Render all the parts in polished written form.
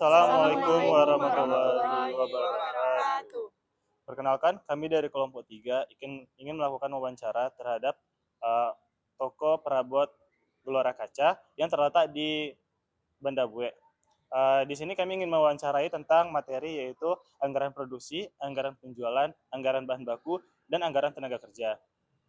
Assalamualaikum Assalamualaikum warahmatullahi warahmatullahi wabarakatuh. wabarakatuh. Perkenalkan, kami dari kelompok 3 ingin melakukan wawancara terhadap uh, toko perabot Gelora Kaca yang terletak di Bandabue. Di sini kami ingin mewawancarai tentang materi yaitu anggaran produksi, anggaran penjualan, anggaran bahan baku, dan anggaran tenaga kerja.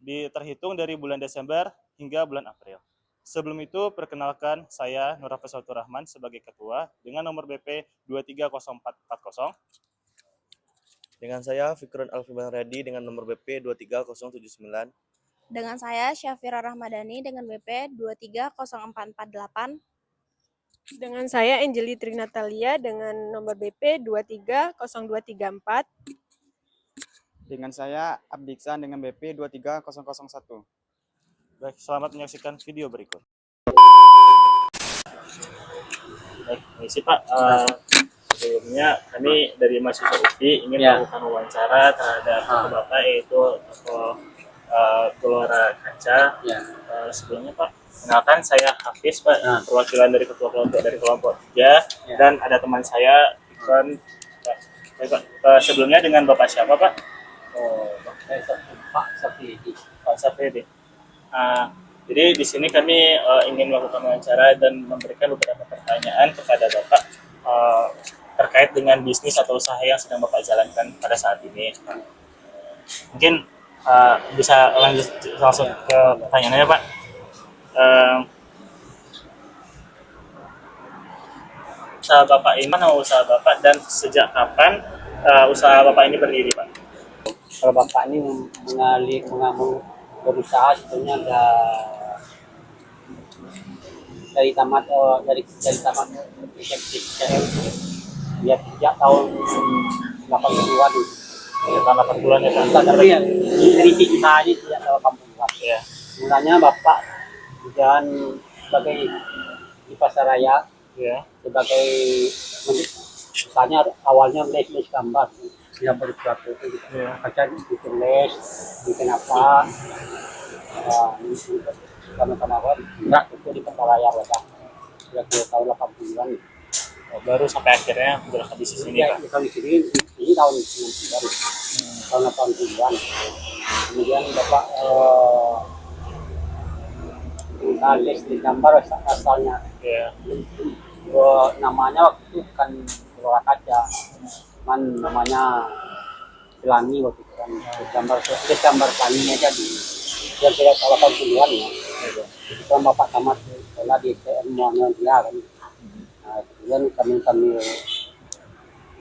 Terhitung dari bulan Desember hingga bulan April. Sebelum itu, perkenalkan saya Nur Hafiz Rahman sebagai ketua dengan nomor BP 230440. Dengan saya Fikrun Alfiban Redi dengan nomor BP 23079. Dengan saya Syafira Rahmadani dengan BP 230448. Dengan saya Angeli Trinatalia dengan nomor BP 230234. Dengan saya Abdiksan dengan BP 23001. Baik, selamat menyaksikan video berikut. Baik, misi Pak. Sebelumnya kami dari mahasiswa UPI ingin melakukan wawancara terhadap Bapak yaitu toko Gelora Kaca. Sebelumnya Pak, kenalkan saya Hafiz Pak, perwakilan dari ketua kelompok dari kelompok 3 dan ada teman saya Ikon. Pak, sebelumnya dengan Bapak siapa Pak? Pak Safidi. Pak Safidi. Jadi di sini kami ingin melakukan wawancara dan memberikan beberapa pertanyaan kepada Bapak terkait dengan bisnis atau usaha yang sedang Bapak jalankan pada saat ini. Mungkin bisa lanjut langsung ke pertanyaannya Pak. Usaha Bapak ini mana usaha Bapak dan sejak kapan usaha Bapak ini berdiri Pak? Kalau Bapak ini mengambil berusaha sebetulnya dari tamat dia sejak tahun 80-an. Tahun 80-an ya Pak. Tapi ya dari usahanya sejak tahun 80-an. Ya. Mulanya Bapak berjalan sebagai di pasaraya, sebagai misalnya awalnya les gambar, tidak bersuatu itu, baca bikin les, bikin apa, sama-sama apa, berat itu di pasaraya Bapak. Sudah tahun 80-an. Baru sampai akhirnya berada di sini Pak. Tahun ini tahun 90-an, tahun 80-an. Kemudian Bapak les di gambar asalnya. Namanya waktu itu kan Gelora Kaca, namanya Pelangi waktu itu kan gambar Pelangi aja di yang tidak salah 80-an ya. Itu kan Bapak tamat sekolah di ITM dia kan. Nah, kemudian kami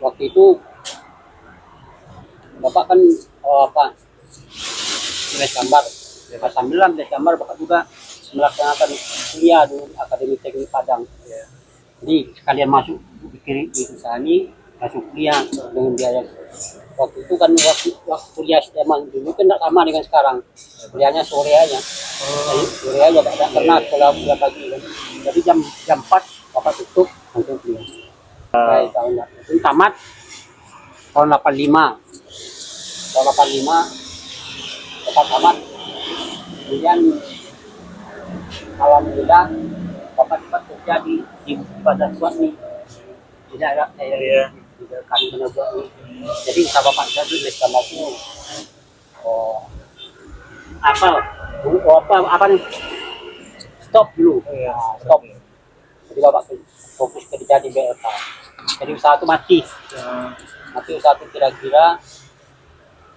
waktu itu Bapak kan les gambar. Sambil les gambar Bapak juga melaksanakan kuliah di Akademi Teknik Padang. Jadi sekalian masuk di usaha ini, masuk kuliah dengan biaya. Waktu itu kan waktu kuliah zaman dulu kan tidak sama dengan sekarang. Kuliahnya sore aja. Sore aja tidak pernah kuliah pagi kan. Jadi jam 4 Bapak tutup langsung kuliah. Tahun itu tamat tahun 85. Tahun 85 Bapak tamat. Kemudian alhamdulillah Bapak cepat kerja di Bazar Suat nih, di daerah di kami menobak nih. Jadi usaha Bapak saya dulu les gambar itu apa nih, stop dulu, stop. Jadi Bapak fokus kerja di BLK. Jadi usaha itu mati usaha itu kira-kira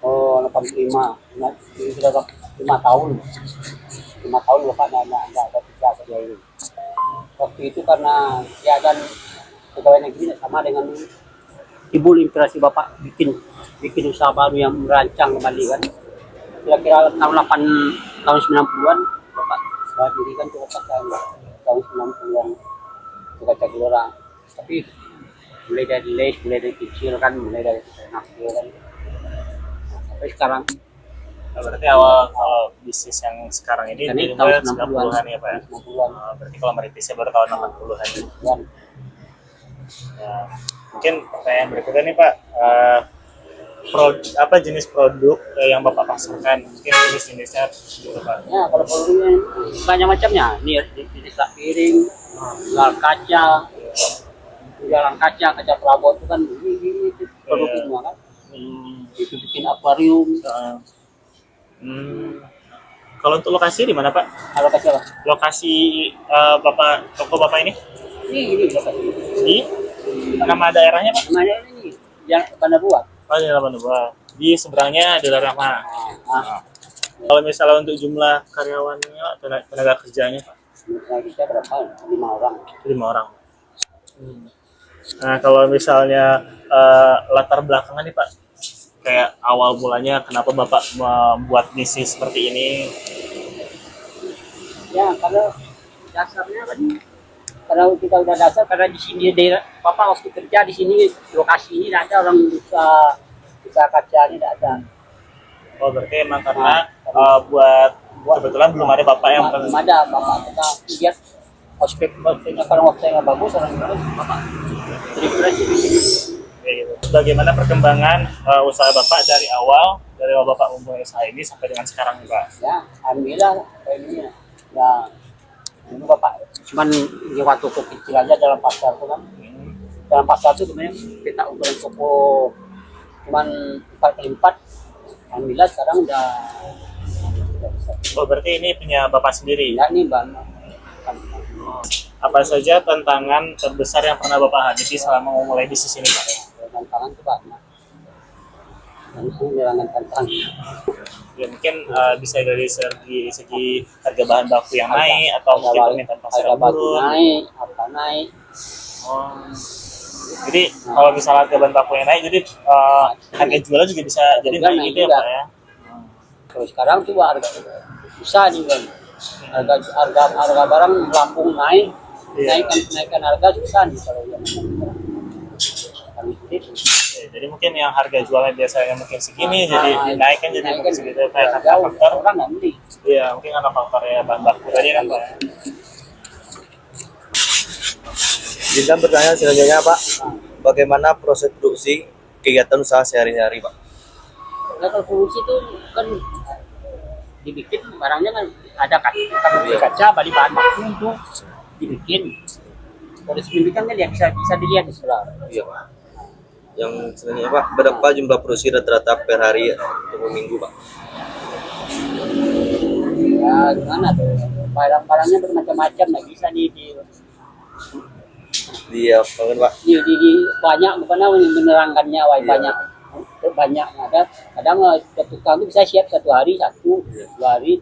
85. Ini sudah 5 tahun. 5 tahun Bapak nggak ada kerja saja ini. Waktu itu karena keadaan pegawai negeri sama dengan timbul inspirasi Bapak bikin usaha baru yang merancang kembali kan. Kira-kira tahun 90-an Bapak dirikan tuh tahun 90-an Kaca Gelora. Tapi mulai dari les, mulai dari kecil kan, mulai dari nakal kan. Sampai sekarang. Berarti awal bisnis yang sekarang ini tahun 90-an ya Pak ya? 90-an. Berarti kalau merintisnya baru tahun 80-an ya. Mungkin pertanyaan berikutnya nih Pak, apa jenis produk yang Bapak pasarkan? Mungkin jenis-jenisnya gitu Pak. Ya, kalau produknya banyak macamnya. Ini jenis piring, gelar kaca, jualan kaca perabot itu kan ini produk Iya. semua kan. Hmm. Itu bikin akuarium. Uh, Kalau untuk lokasi di mana Pak? Kalau kaca apa? Lokasi toko Bapak ini Ini lokasi. di nama daerahnya Pak? Namanya ini yang Bandar Luar. Oh, di Labuan Bajo. Di seberangnya adalah Rahma. Nah, Kalau misalnya untuk jumlah karyawannya, tenaga kerjanya Pak, kita berapa? 5 orang. 5 orang. Nah, kalau misalnya latar belakangan nih Pak, kayak awal mulanya kenapa Bapak membuat bisnis seperti ini? Ya, kalau dasarnya kan kalau kita udah dasar karena di sini daerah Bapak waktu kerja di sini lokasi ini tidak ada orang bisa kaca ini tidak ada. Oh, berarti emang karena buat kebetulan belum ada Bapak yang Belum ada Bapak kita lihat ospeknya kalau ospeknya bagus orang bilang Bapak referensi bikin. Kayak gitu. Bagaimana perkembangan usaha Bapak dari awal Bapak memulai usaha ini sampai dengan sekarang nih Pak? Ya, alhamdulillah kayak ini ya. Ya, ini Bapak cuman di waktu kecil aja dalam pasar itu kan. Dalam pasar itu sebenarnya kita ukuran toko cuman 4x4. Alhamdulillah sekarang udah bisa. Oh, berarti ini punya Bapak sendiri? Ya, ini banyak. Apa saja tantangan terbesar yang pernah Bapak hadapi selama memulai bisnis ini Pak? Tantangan itu banyak. Tantangan. Ya mungkin bisa dari segi harga bahan baku yang naik atau mungkin permintaan pasar harga yang batu turun. naik, apa naik. Oh. Jadi kalau misalnya harga bahan baku yang naik, jadi harga jualnya juga bisa jadi Juga naik naik gitu ya juga. Pak ya? Terus sekarang tuh harga bisa nih kan. Harga barang melambung naik, Iya. naikkan harga susah nih kalau yang kami itu. Ya, jadi mungkin yang harga jualnya biasanya mungkin segini, jadi dinaikkan jadi mungkin segitu kayak karena jauh faktor. orang nggak beli. Iya, mungkin karena faktornya bahan baku tadi kan Pak. Izin bertanya selanjutnya Pak, bagaimana proses produksi kegiatan usaha sehari-hari Pak? Nah, kalau produksi itu kan dibikin barangnya kan ada kita beli kaca, beli bahan baku itu dibikin. Kalau sebelum kan ya bisa dilihat di sebelah. Iya Pak. Yang selanjutnya Pak, berapa jumlah produksi rata-rata per hari atau per minggu Pak? Ya gimana tuh, barang-barangnya bermacam-macam, nggak bisa Iya, Pak. di banyak bukannya menerangkannya banyak ada kadang tukang itu bisa siap 1 hari 2 hari.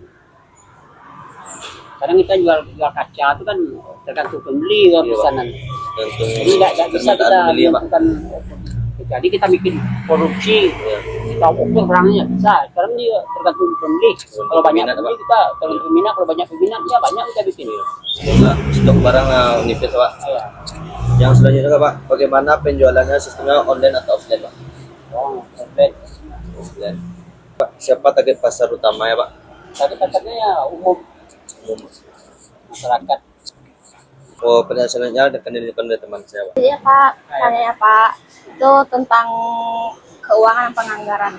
Kadang kita jual kaca itu kan tergantung pembeli Iya, pesanan. Tentu. Jadi nggak bisa kita beli Pak. menentukan. Jadi kita bikin produksi, kita ukur barangnya bisa. Sekarang dia tergantung pembeli. Kalau banyak peminat, pembeli Pak. kita tergantung peminat. Kalau banyak peminat ya banyak kita bikin. Semoga stok barang nipis Pak. Ya. Yang selanjutnya Pak, bagaimana penjualannya sistemnya online atau offline Pak? Oh, offline. Offline. Pak, siapa target pasar utamanya Pak? Tadi ya umum Umum. masyarakat. Oh, pertanyaan selanjutnya akan dilakukan oleh teman saya Pak. Iya Pak, tanya ya Pak, itu tentang keuangan dan penganggaran.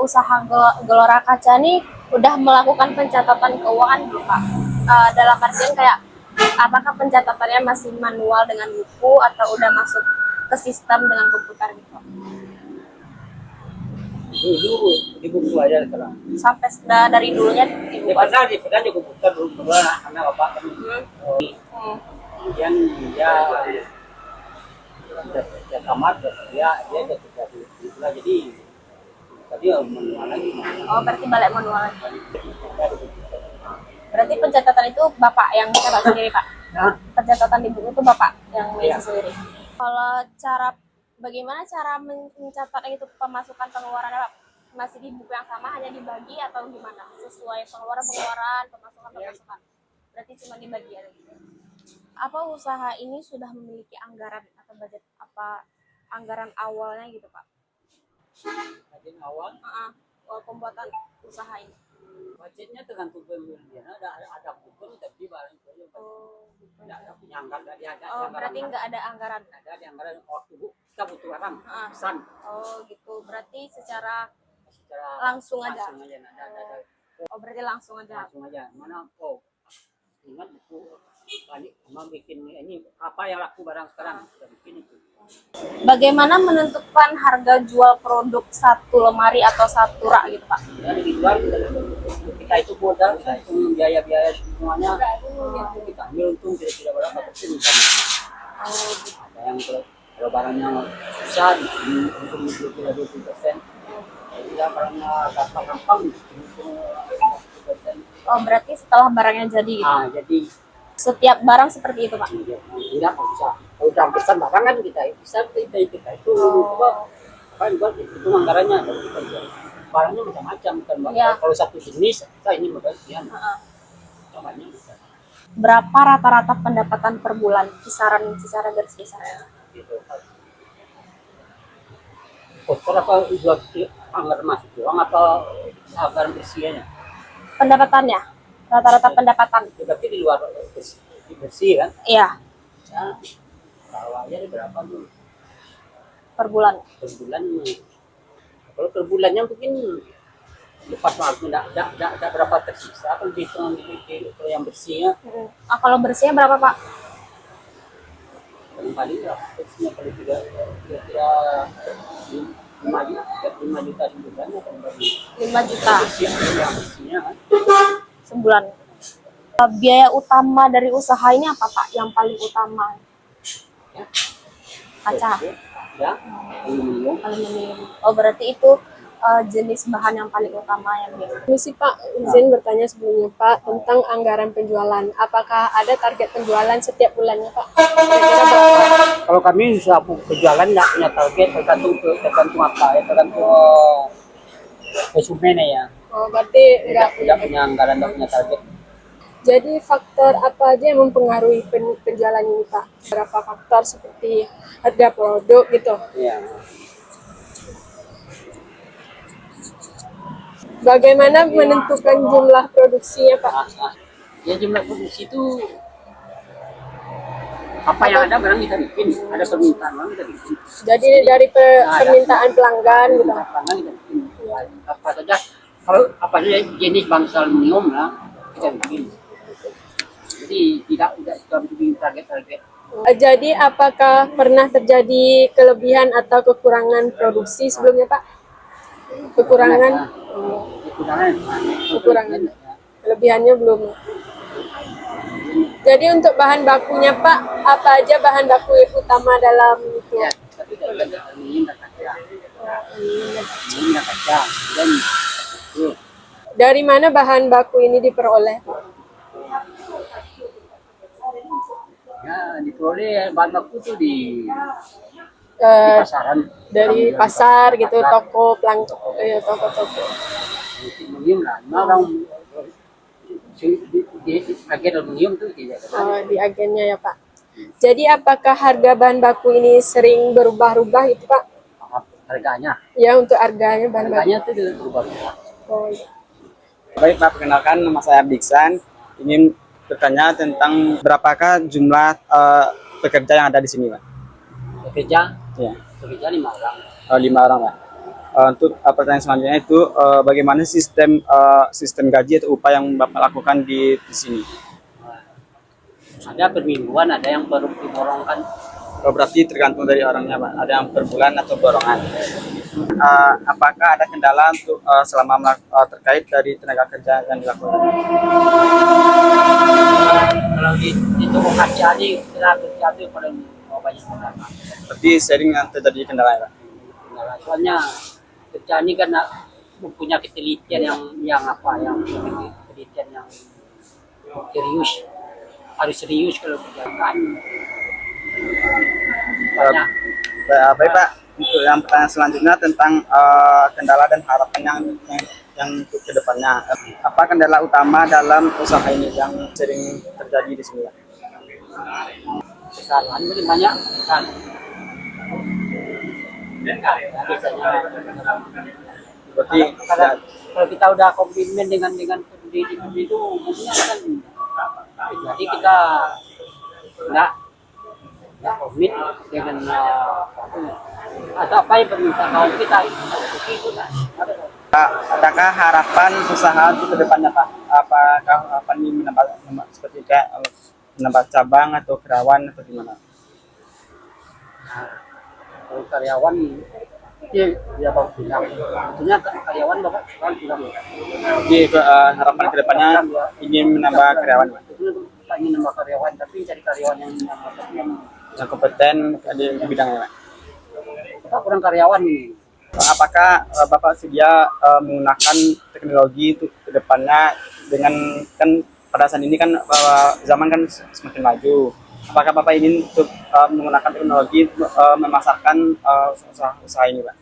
Usaha Gelora Kaca ini udah melakukan pencatatan keuangan belum Pak? Dalam artian kayak apakah pencatatannya masih manual dengan buku atau udah masuk ke sistem dengan komputer gitu? Dulu di buku aja sekarang. Sampai dari dulunya di buku aja. Pernah di komputer dulu karena bapak kan. Kemudian dia kamar dia jadi tadi manual lagi. Oh, berarti balik manual lagi. Berarti pencatatan itu Bapak yang catat sendiri, Pak? Pencatatan di buku itu Bapak yang mengisi sendiri? Kalau bagaimana cara mencatat itu pemasukan pengeluaran Pak? Masih di buku yang sama, hanya dibagi atau gimana? Sesuai pengeluaran, pemasukan. Berarti cuma dibagi aja gitu. Apa usaha ini sudah memiliki anggaran atau budget anggaran awalnya gitu, Pak? Budget awal? Pembuatan usaha ini. Budgetnya tergantung pembelian. Ada kupon tapi barang itu tidak ada penyangga, Berarti nggak ada anggaran. Ada di anggaran waktu kita butuh barang pesan. Oh gitu, berarti secara langsung aja. Ada. Oh berarti langsung aja. Langsung aja. Mana ingat buku Balik mau bikin ini apa yang laku barang sekarang kita bikin itu. Bagaimana menentukan harga jual produk satu lemari atau satu rak gitu Pak? Ya dijual kita itu modal, kita itu biaya-biaya semuanya kita ambil untung tidak berapa persen misalnya. Ada yang kalau barangnya susah untung 20%. Tidak barangnya gampang-gampang untung 10%. Oh, berarti setelah barangnya jadi gitu. Jadi Setiap barang seperti itu Pak? tidak bisa. Kalau udah pesan barang kan kita bisa kita itu apa juga itu anggarannya kita jual. Barangnya macam-macam kan Mbak. Ya. Kalau satu jenis kita ini bagian. Contohnya bisa Berapa rata-rata pendapatan per bulan? Kisaran secara garis besarnya. gitu. Kotor apa jual anggaran masuk doang atau anggaran bersihnya? Pendapatannya? Rata-rata pendapatan? Berarti di luar bersih kan? Iya, Ya, kalau aja berapa tuh per bulan. per bulan? Kalau per bulannya mungkin lepas waktu enggak berapa tersisa kalau dihitung kalau yang bersihnya Kalau bersihnya berapa Pak? paling berapa bersihnya kalau tidak kira-kira 5 juta sebulan atau 5 juta yang bersihnya kan sebulan. Biaya utama dari usaha ini apa Pak? Yang paling utama? ya Kaca, ya aluminium aluminium. Oh, berarti itu jenis bahan yang paling utama yang biasa. Misi Pak, izin bertanya sebelumnya Pak tentang anggaran penjualan. Apakah ada target penjualan setiap bulannya Pak? Kira-kira berapa? kalau kami selaku penjualan nggak punya target tergantung apa ya tergantung konsumennya ya Oh, berarti tidak punya anggaran nggak punya target. Jadi faktor apa aja yang mempengaruhi penjualan ini Pak? Berapa faktor seperti harga produk gitu. Ya. Bagaimana menentukan jumlah produksinya Pak? Ya jumlah produksi itu apa yang ada barang kita bikin, ada permintaan orang kita bikin. Jadi dari permintaan pelanggan gitu. Pelanggan kita bikin. Apa saja kalau apa saja jenis bangsa aluminium lah kita bikin. Jadi tidak kita bikin target-target. Jadi apakah pernah terjadi kelebihan atau kekurangan produksi sebelumnya Pak? Kekurangan? Kekurangan. Kelebihannya belum. Jadi untuk bahan bakunya Pak, apa aja bahan baku utama dalam itu? Ya, tapi dari aluminium dan kaca. Aluminium dan kaca. Dan Dari mana bahan baku ini diperoleh Pak? ya diperoleh bahan baku tuh di Eh, pasaran. dari pasar gitu, toko, toko-toko. Aluminium lah. Orang di agen aluminium tuh tidak ada. Di agennya ya Pak. Jadi apakah harga bahan baku ini sering berubah-ubah itu Pak? Harganya. Ya untuk harganya bahan baku. Harganya tuh berubah. Oh, iya. Baik Pak, perkenalkan nama saya Abdiksan. Ingin bertanya tentang berapakah jumlah pekerja yang ada di sini Pak? Bekerja, Ya, bekerja 5 orang. 5 orang Pak. Untuk pertanyaan selanjutnya itu bagaimana sistem gaji atau upah yang Bapak lakukan di sini? Ada per mingguan, ada yang per diborongkan. Oh, berarti tergantung dari orangnya Pak. Ada yang per bulan atau borongan. Apakah ada kendala untuk selama terkait dari tenaga kerja yang dilakukan? Kalau di toko kaca ini kita kerja itu paling banyak kendala. Berarti sering yang terjadi kendala ya Pak? Kendala. Soalnya kerja ini kan mempunyai ketelitian yang ketelitian yang serius. Harus serius kalau kerjaan. Banyak. Baik Pak, untuk yang pertanyaan selanjutnya tentang kendala dan harapan yang untuk kedepannya. Apa kendala utama dalam usaha ini yang sering terjadi di sini Pak? Kesalahan ini banyak kan. Biasanya Berarti kalau kita udah komitmen dengan pendiri itu umumnya kan jadi kita nggak komit dengan atau apa yang permintaan kita itu kan adakah harapan usaha untuk kedepannya Pak? Apakah harapan ini seperti kayak menambah cabang atau karyawan atau gimana? Kalau karyawan dia baru bilang, tentunya karyawan bapak sekarang bilang Jadi harapan kedepannya ingin menambah karyawan, Pak. itu tak ingin nambah karyawan, tapi cari karyawan yang Kompeten di bidangnya, Pak. kita kurang karyawan ini. Apakah Bapak sedia menggunakan teknologi itu ke depannya dengan kan pada saat ini kan zaman kan semakin maju. Apakah Bapak ingin untuk menggunakan teknologi memasarkan usaha ini, Pak?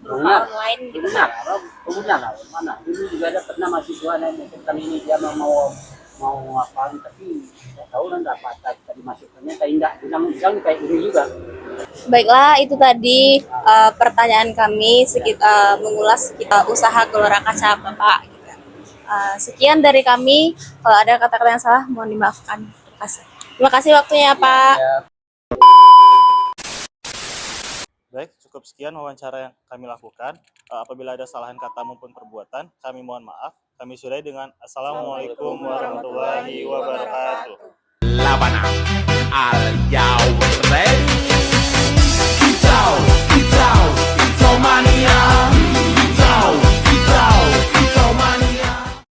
Benar, Online gitu. benar, benar lah. Mana? Dulu juga ada pernah mahasiswa yang ini dia mau ngapain, tapi tidak tahu kan dapat tadi masukkannya, tapi tidak bilang kayak gini juga. Baiklah, itu tadi pertanyaan kami mengulas usaha Gelora Kaca Bapak. Sekian dari kami. Kalau ada kata-kata yang salah, mohon dimaafkan. Terima kasih. Terima kasih waktunya, Pak. Baik, cukup sekian wawancara yang kami lakukan. Apabila ada kesalahan kata maupun perbuatan, kami mohon maaf. Kami sudahi dengan Assalamualaikum warahmatullahi wabarakatuh. Labana al Yahweh.